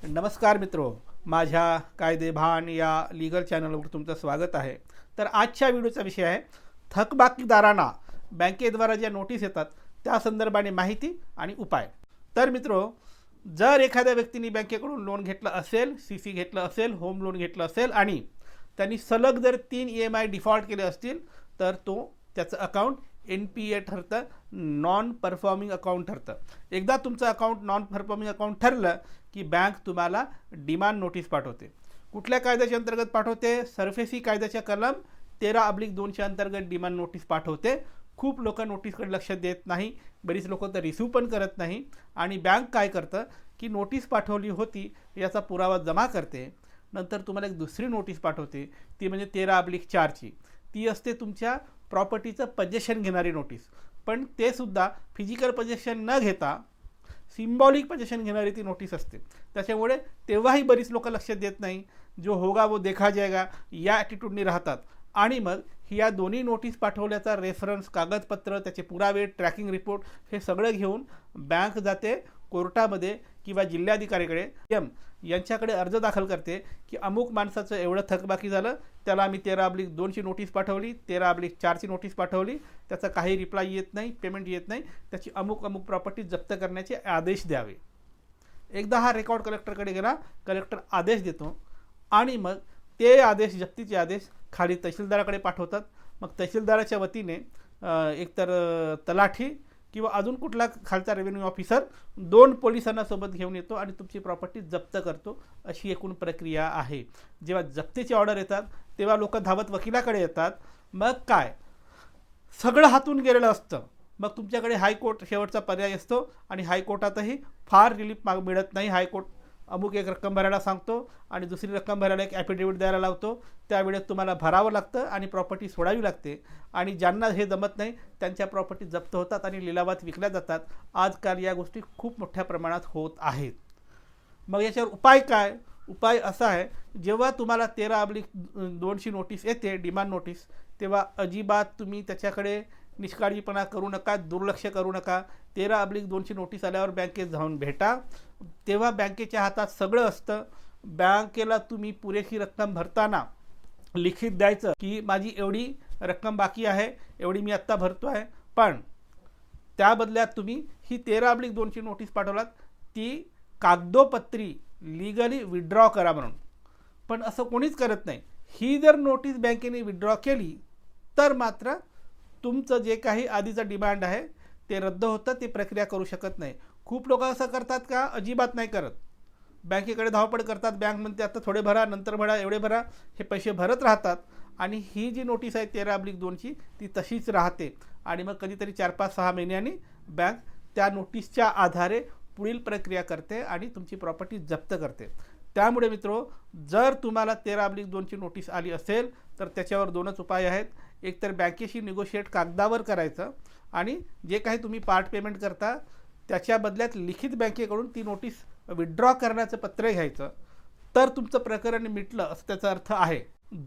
नमस्कार मित्रो, माझ्या कायदेभान या लीगल चॅनलवर तुमचं स्वागत आहे। तर आजच्या व्हिडिओचा विषय आहे थकबाकीदारांना बँकेद्वारा ज्या नोटीस येतात त्या संदर्भाने माहिती आणि उपाय। तर मित्रो, जर एखाद्या व्यक्तीने बँकेकडून लोन घेतलं असेल, सीसी घेतलं असेल, होम लोन घेतलं असेल आणि त्यांनी सलग जर 3 EMI डिफॉल्ट केले असतील तर त्याचं अकाउंट NPA ठरतं, नॉन परफॉर्मिंग अकाउंट ठरतं। एकदा तुमचं अकाउंट नॉन परफॉर्मिंग अकाउंट ठरलं की बँक तुम्हाला डिमांड नोटीस पाठवते। कुठल्या कायद्याच्या अंतर्गत पाठवते? सरफेसी कायद्याच्या कलम 13/2 अंतर्गत डिमांड नोटीस पाठवते। खूप लोक नोटीसकडे लक्ष देत नाही, बरीच लोक तर रिसीव पण करत नाही आणि बँक काय करतं की नोटीस पाठवली होती याचा पुरावा जमा करते। नंतर तुम्हाला एक दुसरी नोटीस पाठवते, ती म्हणजे 13/4ची। ती असते तुमच्या प्रॉपर्टीचं पजेशन घेणारी नोटीस, पण ते सुद्धा फिजिकल पजेशन न घेता सिम्बॉलिक पजेशन घेणारी ती नोटीस असते। त्याच्यामुळे तेव्हाही बरीच लोक लक्ष देत नाही, जो होगा वो देखा जाएगा या ॲटिट्यूडनी राहतात आणि मग या दोन्ही नोटीस पाठवल्याचा रेफरन्स, कागदपत्र, त्याचे पुरावे, ट्रॅकिंग रिपोर्ट हे सगळं घेऊन बँक जाते कोर्टामध्ये किंवा जिल्हाधिकारीकडे यांच्याकडे अर्ज दाखल करते की अमुक माणसाचं एवढं थकबाकी झालं, त्याला आम्ही 13/2ची नोटीस पाठवली, 13/4ची नोटीस पाठवली, त्याचा काही रिप्लाय येत नाही, पेमेंट येत नाही, त्याची अमुक प्रॉपर्टी जप्त करण्याचे आदेश द्यावे। एकदा हा रेकॉर्ड कलेक्टरकडे गेला, कलेक्टर आदेश देतो आणि मग ते आदेश, जप्तीचे आदेश खाली तहसीलदाराकडे पाठवतात। मग तहसीलदाराच्या वतीने एकतर तलाठी किंवा अजून कुठला खालचा रेव्हेन्यू ऑफिसर 2 पोलिसांना सोबत घेऊन येतो आणि तुमची प्रॉपर्टी जप्त करतो। अशी एकूण प्रक्रिया आहे। जेव्हा जप्तीची ऑर्डर येतात तेव्हा लोक धावत वकिलाकडे येतात। मग काय, सगळं हातून गेलेलं असतं। मग तुमच्याकडे हायकोर्ट शेवटचा पर्याय असतो आणि हायकोर्टातही फार रिलीफ मिळत नाही। हायकोर्ट अमुक एक रक्कम भरायला सांगतो आणि दुसरी रक्कम भरायला एक ॲफिडेविट द्यायला लावतो। त्यावेळेस तुम्हाला भरावं लागतं आणि प्रॉपर्टी सोडावी लागते आणि ज्यांना हे जमत नाही त्यांच्या प्रॉपर्टी जप्त होतात आणि लिलावात विकल्या जातात। आजकाल या गोष्टी खूप मोठ्या प्रमाणात होत आहेत। मग याच्यावर उपाय काय? उपाय असा आहे, जेव्हा तुम्हाला 13/2ची नोटीस येते, डिमांड नोटीस, तेव्हा अजिबात तुम्ही त्याच्याकडे निष्काळजीपणा करू नका, दुर्लक्ष करू नका। 13/2ची नोटीस आल्यावर बँकेत जाऊन भेटा, तेव्हा बँकेच्या हातात सगळं असतं। बँकेला तुम्ही पुरेशी रक्कम भरताना लिखित द्यायचं की माझी एवढी रक्कम बाकी आहे, एवढी मी आत्ता भरतो आहे, पण त्या बदल्यात तुम्ही ही 13/2ची नोटीस पाठवलात, ती कागदोपत्री लीगली विड्रॉ करा म्हणून। पण असं कोणीच करत नाही। ही जर नोटीस बँकेने विड्रॉ केली तर मात्र तुमचं जे काही आधीचं डिमांड आहे ते रद्द होतं, ती प्रक्रिया करू शकत नाही। खूप लोक असं करतात का? अजिबात नाही करत। बँकेकडे धावपळ करतात, बँक म्हणते आता थोडे भरा, नंतर भरा, एवढे भरा, हे पैसे भरत राहतात आणि ही जी नोटीस आहे 13/2ची ती तशीच राहते आणि मग कधीतरी 4-5-6 महिन्यांनी बँक त्या नोटीसच्या आधारे पुढील प्रक्रिया करते आणि तुमची प्रॉपर्टी जप्त करते। त्यामुळे मित्रो, जर तुम्हाला 13/2ची नोटीस आली असेल तर त्याच्यावर 2च उपाय आहेत। एक तर बँकेशी निगोशिएट कागदावर करायचं आणि जे काही तुम्ही पार्ट पेमेंट करता त्याच्या बदल्यात लिखित बँकेकडून ती नोटीस विड्रॉ करण्याचं पत्र घ्यायचं, तर तुमचं प्रकरण मिटलं असं त्याचा अर्थ आहे।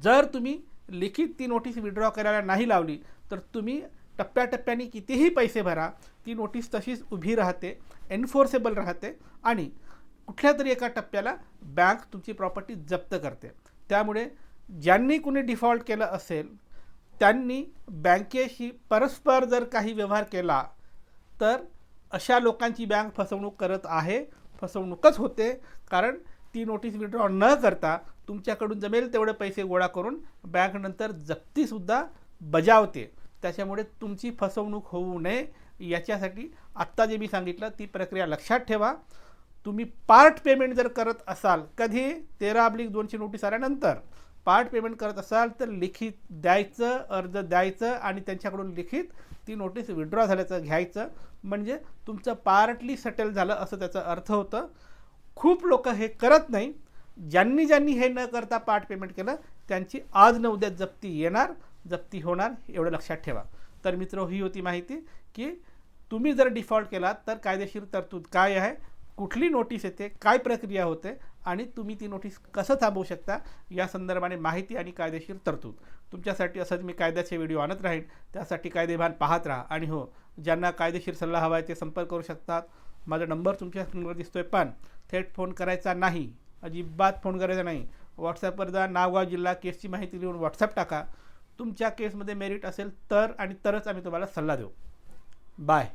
जर तुम्ही लिखित ती नोटीस विड्रॉ करायला नाही लावली तर तुम्ही टप्प्याटप्प्याने कितीही पैसे भरा, ती नोटीस तशीच उभी राहते, एन्फोर्सेबल राहते आणि कुठल्या तरी एका टप्प्याला बँक तुमची प्रॉपर्टी जप्त करते। त्यामुळे ज्यांनी कुणी डिफॉल्ट केलं असेल त्यांनी बँकेशी परस्पर जर काही व्यवहार केला तर अशा लोकांची बँक फसवणूक करत आहे, फसवणूकच होते। कारण ती नोटीस विड्रॉ न करता तुमच्याकडून जमेल तेवढे पैसे गोळा करून बँक नंतर जप्तीसुद्धा बजावते। त्याच्यामुळे तुमची फसवणूक होऊ नये याच्यासाठी आत्ता जे मी सांगितलं ती प्रक्रिया लक्षात ठेवा। तुम्ही पार्ट पेमेंट जर करत असाल, कधी 13/2ची नोटीस आल्यानंतर पार्ट पेमेंट करत असाल तर लिखित द्यायचं, अर्ज द्यायचं आणि त्यांच्याकडून लिखित ती नोटीस विड्रॉ झाल्याचं घ्यायचं, म्हणजे तुमचं पार्टली सेटल झालं असं त्याचा अर्थ होतं। खूप लोक हे करत नाही। ज्यांनी हे न करता पार्ट पेमेंट केलं त्यांची आज न उद्या जप्ती येणार, जप्ती होणार, एवढं लक्षात ठेवा। तर मित्र, ही होती माहिती की तुम्ही जर डिफॉल्ट केलात तर कायदेशीर तरतूद काय आहे, कुठली नोटीस येते, काय प्रक्रिया होते आणि तुम्ही ती नोटीस कसं थांबवू शकता या संदर्भाने माहिती आणि कायदेशीर तरतूद तुमच्यासाठी असंच मी कायद्याचे व्हिडिओ आणत राहीन। त्यासाठी कायदेभान पाहत राहा आणि हो, ज्यांना कायदेशीर सल्ला हवा आहे ते संपर्क करू शकतात। माझा नंबर तुमच्या स्क्रीनवर दिसतोय, पण थेट फोन करायचा नाही, अजिबात फोन करायचा नाही. व्हॉट्सॲपवर जा, नाव गाव जिल्हा केसची माहिती लिहून व्हॉट्सॲप टाका. तुमच्या केसमध्ये मेरिट असेल तर आणि तरच आम्ही तुम्हाला सल्ला देऊ. बाय.